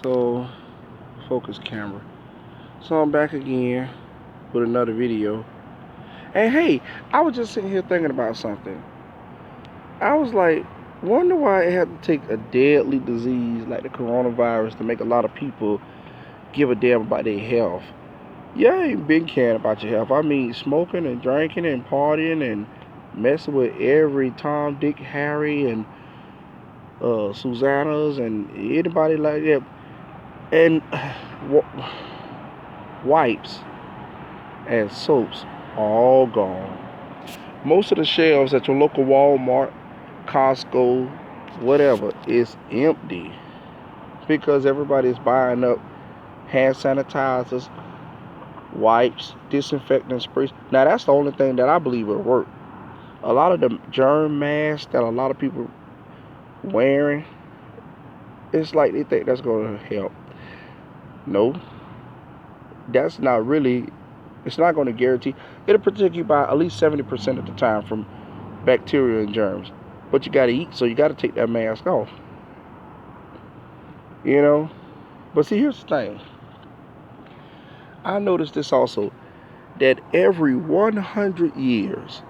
So, focus camera. So I'm back again with another video. And hey, I was just sitting here thinking about something. I was like, wonder why it had to take a deadly disease like the coronavirus to make a lot of people give a damn about their health. Yeah, I ain't been caring about your health. I mean, smoking and drinking and partying and messing with every Tom, Dick, Harry, and Susanna's and anybody like that. And wipes and soaps all gone. Most of the shelves at your local Walmart, Costco, whatever is empty because everybody's buying up hand sanitizers, wipes, disinfectant sprays. Now that's the only thing that I believe will work. A lot of the germ masks that a lot of people wearing, it's like they think that's going to help. No, that's not really. It's not going to guarantee. It'll protect you by at least 70% of the time from bacteria and germs. But you got to eat, so you got to take that mask off. You know? But see, here's the thing. I noticed this also, that every 100 years,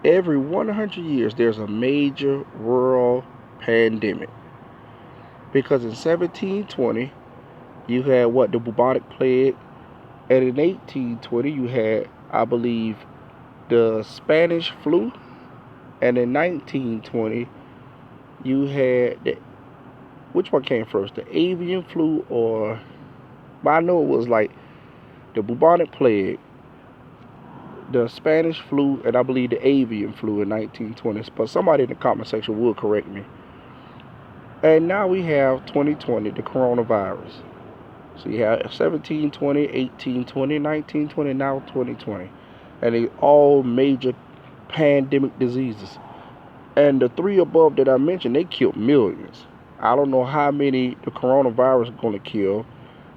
there's a major world pandemic. Because in 1720, you had what? The bubonic plague. And in 1820, you had, I believe, the Spanish flu. And in 1920, you had which one came first? The avian flu but I know it was like the bubonic plague, the Spanish flu, and I believe the avian flu in 1920s. But somebody in the comment section will correct me. And now we have 2020, the coronavirus. So you have 1720, 1820, 1920, now 2020. And they all major pandemic diseases. And the three above that I mentioned, they killed millions. I don't know how many the coronavirus is going to kill,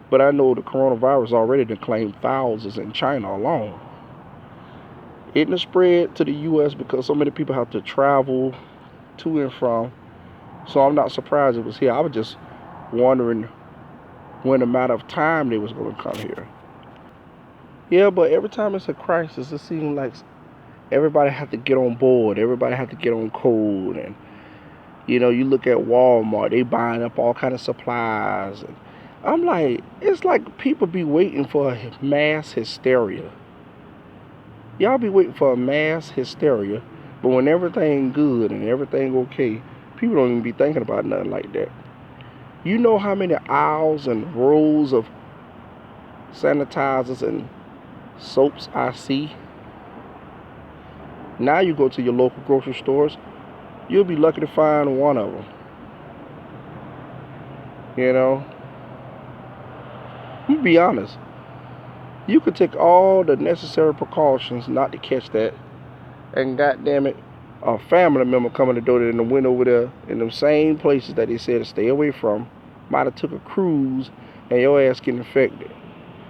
but I know the coronavirus already done claimed thousands in China alone. It done spread to the U.S. because so many people have to travel to and from. So I'm not surprised it was here. I was just wondering when a matter of time they was going to come here. Yeah, but every time it's a crisis, it seems like everybody have to get on board. Everybody have to get on code. And, you look at Walmart, they buying up all kind of supplies. And I'm like, it's like people be waiting for a mass hysteria. Y'all be waiting for a mass hysteria, but when everything good and everything okay, people don't even be thinking about nothing like that. You know how many aisles and rows of sanitizers and soaps I see? Now you go to your local grocery stores, you'll be lucky to find one of them. You be honest. You could take all the necessary precautions not to catch that, and goddamn it, a family member coming to the door and the went over there in them same places that they said to stay away from, might have took a cruise and your ass get infected.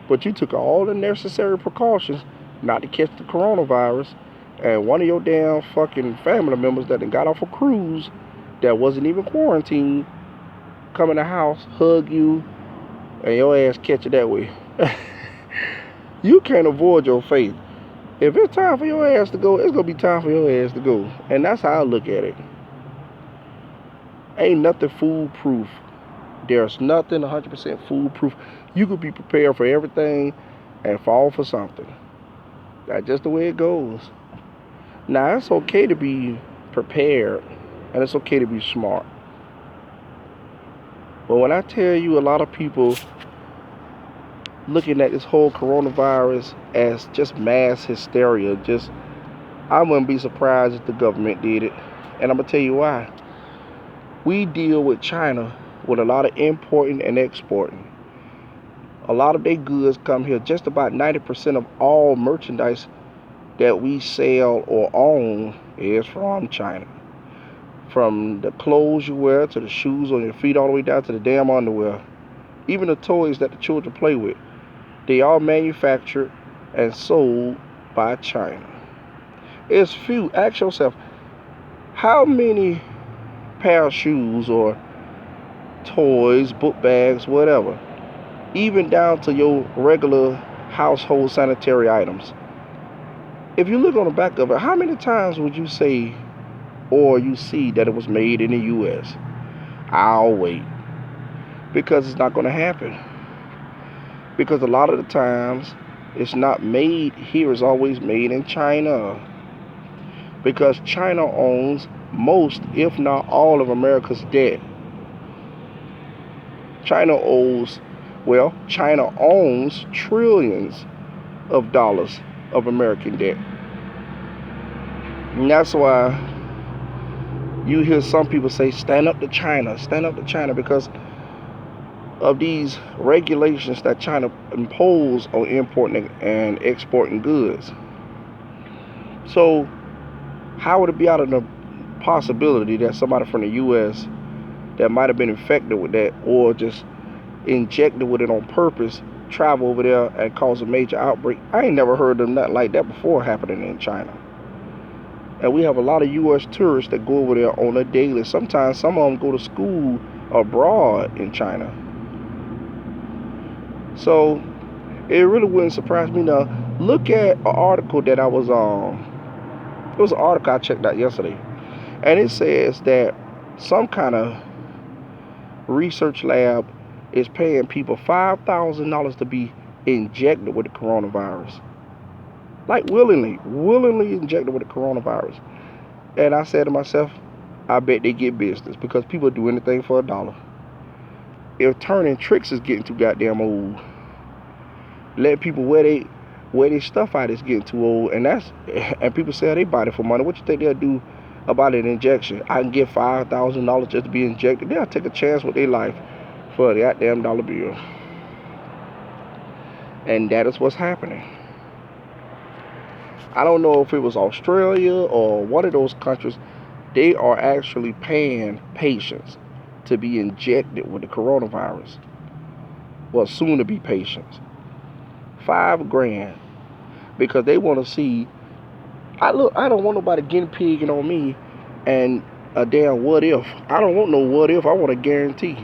But you took all the necessary precautions not to catch the coronavirus, and one of your damn fucking family members that got off a cruise that wasn't even quarantined come in the house, hug you, and your ass catch it that way. You can't avoid your fate. If it's time for your ass to go, it's going to be time for your ass to go. And that's how I look at it. Ain't nothing foolproof. There's nothing 100% foolproof. You could be prepared for everything and fall for something. That's just the way it goes. Now, it's okay to be prepared, and it's okay to be smart. But when I tell you a lot of people looking at this whole coronavirus as just mass hysteria, I wouldn't be surprised if the government did it. And I'm going to tell you why. We deal with China with a lot of importing and exporting. A lot of their goods come here. Just about 90% of all merchandise that we sell or own is from China. From the clothes you wear to the shoes on your feet all the way down to the damn underwear. Even the toys that the children play with. They all manufactured and sold by China. It's few. Ask yourself, how many pair of shoes or toys, book bags, whatever. Even down to your regular household sanitary items. If you look on the back of it, how many times would you say or you see that it was made in the US? I'll wait. Because it's not going to happen. Because a lot of the times it's not made here, it's always made in China. Because China owns most, if not all, of America's debt. China owns trillions of dollars of American debt. And that's why you hear some people say, stand up to China, because of these regulations that China impose on importing and exporting goods. So how would it be out of the possibility that somebody from the US that might have been infected with that or just injected with it on purpose travel over there and cause a major outbreak? I ain't never heard of nothing like that before happening in China. And we have a lot of US tourists that go over there on a daily. Sometimes some of them go to school abroad in China. So it really wouldn't surprise me. Now look at an article that I was it was an article I checked out yesterday, and it says that some kind of research lab is paying people $5,000 to be injected with the coronavirus. Like willingly injected with the coronavirus. And I said to myself, I bet they get business, because people do anything for $1. If turning tricks is getting too goddamn old, letting people wear their stuff out is getting too old, and people sell their body for money. What you think they'll do about an injection? I can get $5,000 just to be injected. They'll take a chance with their life for a goddamn dollar bill. And that is what's happening. I don't know if it was Australia or one of those countries. They are actually paying patients to be injected with the coronavirus. Well, soon to be patients. $5,000, because they want to see. I don't want nobody guinea pigging on me and a damn what if. I don't want no what if. I want a guarantee.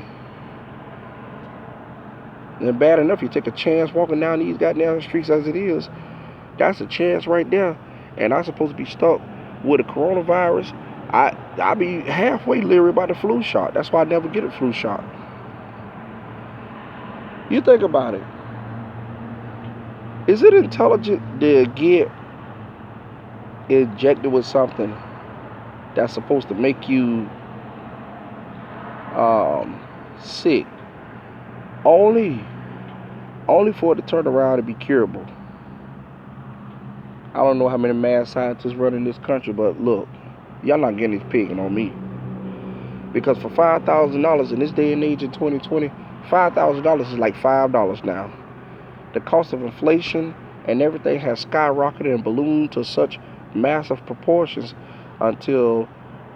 And bad enough you take a chance walking down these goddamn streets as it is. That's a chance right there. And I'm supposed to be stuck with a coronavirus. I be halfway leery about the flu shot. That's why I never get a flu shot. You think about it. Is it intelligent to get injected with something that's supposed to make you sick, only for it to turn around and be curable? I don't know how many mad scientists run in this country, but look, y'all not getting this pigging on me. Because for $5,000 in this day and age in 2020, $5,000 is like $5 now. The cost of inflation and everything has skyrocketed and ballooned to such massive proportions until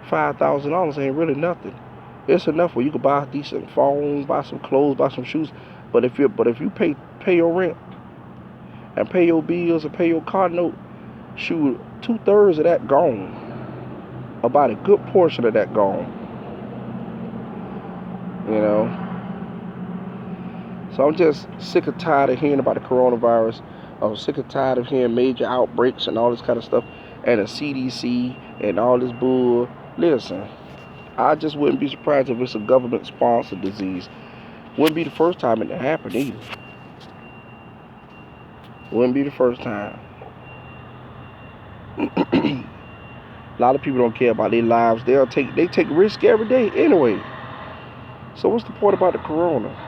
$5,000 ain't really nothing. It's enough where you can buy a decent phone, buy some clothes, buy some shoes. But if you pay your rent and pay your bills and pay your car note, shoot, 2/3 of that gone. About a good portion of that gone. You know. So I'm just sick and tired of hearing about the coronavirus. I'm sick and tired of hearing major outbreaks and all this kind of stuff, and the CDC and all this bull. Listen, I just wouldn't be surprised if it's a government-sponsored disease. Wouldn't be the first time it happened either. Wouldn't be the first time. A lot of people don't care about their lives. They take risk every day anyway. So what's the point about the coronavirus?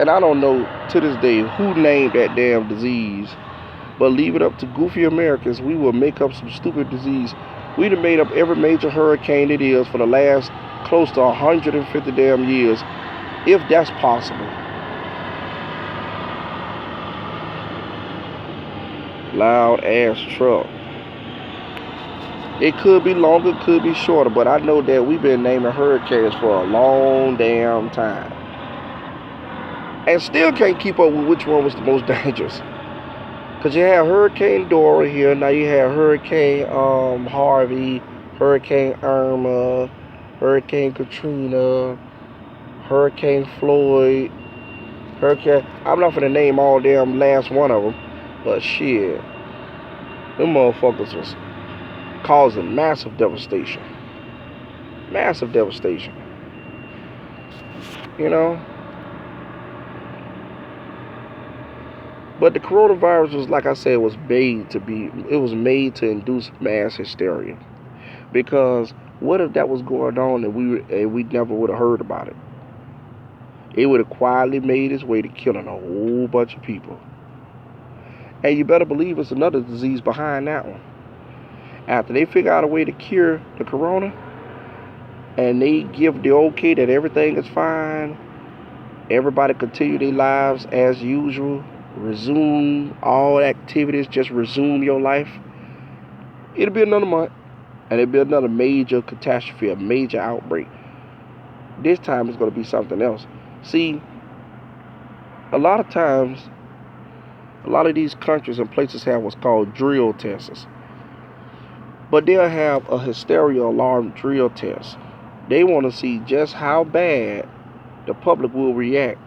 And I don't know to this day who named that damn disease, but leave it up to goofy Americans. We will make up some stupid disease. We done made up every major hurricane it is for the last close to 150 damn years, if that's possible. Loud ass truck. It could be longer, could be shorter, but I know that we've been naming hurricanes for a long damn time. And still can't keep up with which one was the most dangerous. Because you had Hurricane Dora here, now you have Hurricane Harvey, Hurricane Irma, Hurricane Katrina, Hurricane Floyd, Hurricane. I'm not gonna name all damn last one of them, but shit, them motherfuckers was causing massive devastation. Massive devastation. You know? But the coronavirus was, like I said, was made to be, it was made to induce mass hysteria. Because what if that was going on and we never would have heard about it? It would have quietly made its way to killing a whole bunch of people. And you better believe it's another disease behind that one. After they figure out a way to cure the corona, and they give the okay that everything is fine, everybody continue their lives as usual, resume all activities, just resume your life, it'll be another month, and it'll be another major catastrophe, a major outbreak. This time it's going to be something else. See, a lot of times, a lot of these countries and places have what's called drill tests. But they'll have a hysteria alarm drill test. They want to see just how bad the public will react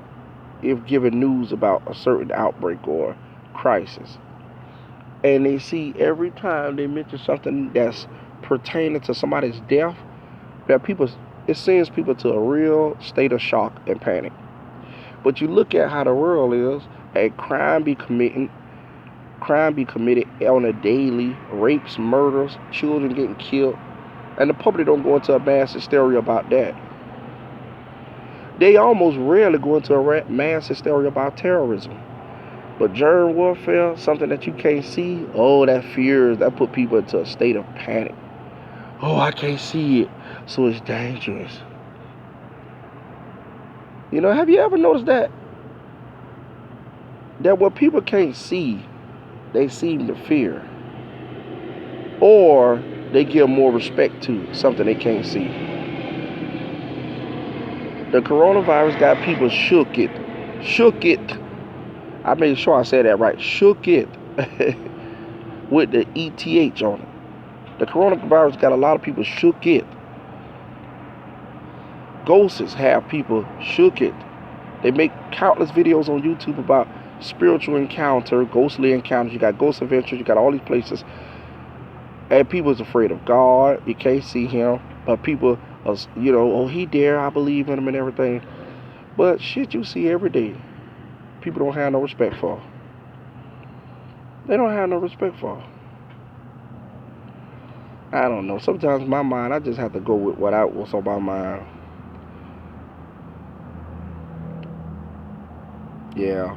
if given news about a certain outbreak or crisis. And they see every time they mention something that's pertaining to somebody's death, that it sends people to a real state of shock and panic. But you look at how the world is, and crime be committed on a daily, rapes, murders, children getting killed, and the public don't go into a mass hysteria about that. They almost rarely go into a mass hysteria about terrorism. But germ warfare, something that you can't see, oh, that put people into a state of panic. Oh, I can't see it, so it's dangerous. You know, have you ever noticed that? That what people can't see, they seem to fear. Or they give more respect to something they can't see. The coronavirus got people shook it. Shook it. I made sure I said that right. Shook it. With the ETH on it. The coronavirus got a lot of people shook it. Ghosts have people shook it. They make countless videos on YouTube about spiritual encounter, ghostly encounters. You got Ghost Adventures, you got all these places. And people's afraid of God. You can't see him. But people are, oh, he there, I believe in him and everything. But shit you see every day, people don't have no respect for. They don't have no respect for. I don't know. Sometimes my mind, I just have to go with what's on my mind. Yeah.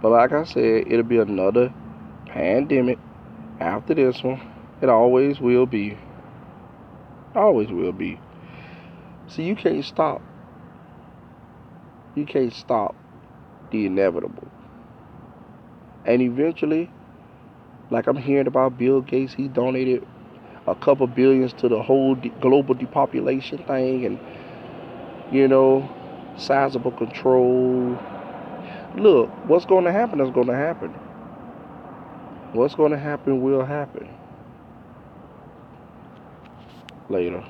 But like I said, it'll be another pandemic after this one. It always will be. Always will be. See, you can't stop. You can't stop the inevitable. And eventually, like I'm hearing about Bill Gates, he donated a couple billions to the whole global depopulation thing, and sizable control. Look, what's going to happen is going to happen. What's going to happen will happen. Later.